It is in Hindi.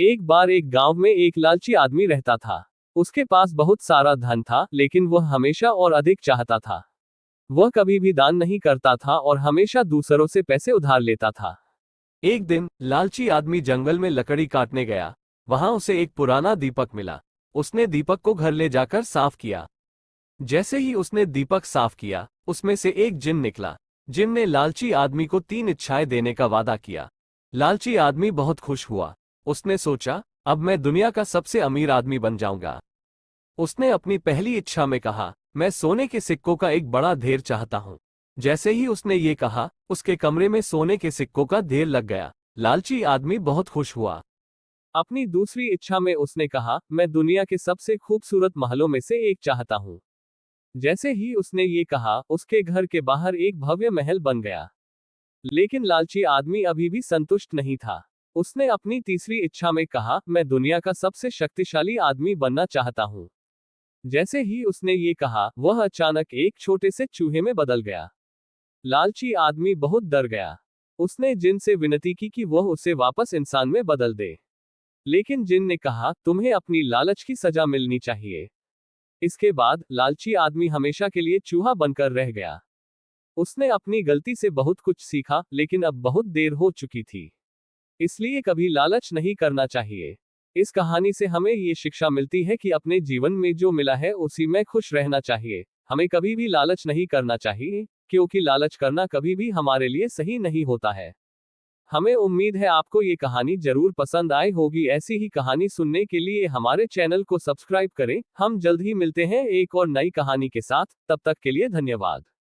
एक बार एक गांव में एक लालची आदमी रहता था। उसके पास बहुत सारा धन था, लेकिन वह हमेशा और अधिक चाहता था। वह कभी भी दान नहीं करता था और हमेशा दूसरों से पैसे उधार लेता था। एक दिन लालची आदमी जंगल में लकड़ी काटने गया। वहां उसे एक पुराना दीपक मिला। उसने दीपक को घर ले जाकर साफ किया। जैसे ही उसने दीपक साफ किया, उसमें से एक जिन निकला। जिन ने लालची आदमी को 3 इच्छाएं देने का वादा किया। लालची आदमी बहुत खुश हुआ। उसने सोचा, अब मैं दुनिया का सबसे अमीर आदमी बन जाऊंगा। उसने अपनी पहली इच्छा में कहा, मैं सोने के सिक्कों का एक बड़ा ढेर चाहता हूं। जैसे ही उसने ये कहा, उसके कमरे में सोने के सिक्कों का ढेर लग गया। लालची आदमी बहुत खुश हुआ। अपनी दूसरी इच्छा में उसने कहा, मैं दुनिया के सबसे खूबसूरत महलों में से एक चाहता हूं। जैसे ही उसने ये कहा, उसके घर के बाहर एक भव्य महल बन गया। लेकिन लालची आदमी अभी भी संतुष्ट नहीं था। उसने अपनी तीसरी इच्छा में कहा, मैं दुनिया का सबसे शक्तिशाली आदमी बनना चाहता हूं। जैसे ही उसने ये कहा, वह अचानक एक छोटे से चूहे में बदल गया। लालची आदमी बहुत डर गया। उसने जिन से विनती की कि वह उसे वापस इंसान में बदल दे। लेकिन जिन ने कहा, तुम्हें अपनी लालच की सजा मिलनी चाहिए। इसके बाद लालची आदमी हमेशा के लिए चूहा बनकर रह गया। उसने अपनी गलती से बहुत कुछ सीखा, लेकिन अब बहुत देर हो चुकी थी। इसलिए कभी लालच नहीं करना चाहिए। इस कहानी से हमें ये शिक्षा मिलती है कि अपने जीवन में जो मिला है उसी में खुश रहना चाहिए। हमें कभी भी लालच नहीं करना चाहिए, क्योंकि लालच करना कभी भी हमारे लिए सही नहीं होता है। हमें उम्मीद है आपको ये कहानी जरूर पसंद आई होगी। ऐसी ही कहानी सुनने के लिए हमारे चैनल को सब्सक्राइब करें। हम जल्द ही मिलते हैं एक और नई कहानी के साथ। तब तक के लिए धन्यवाद।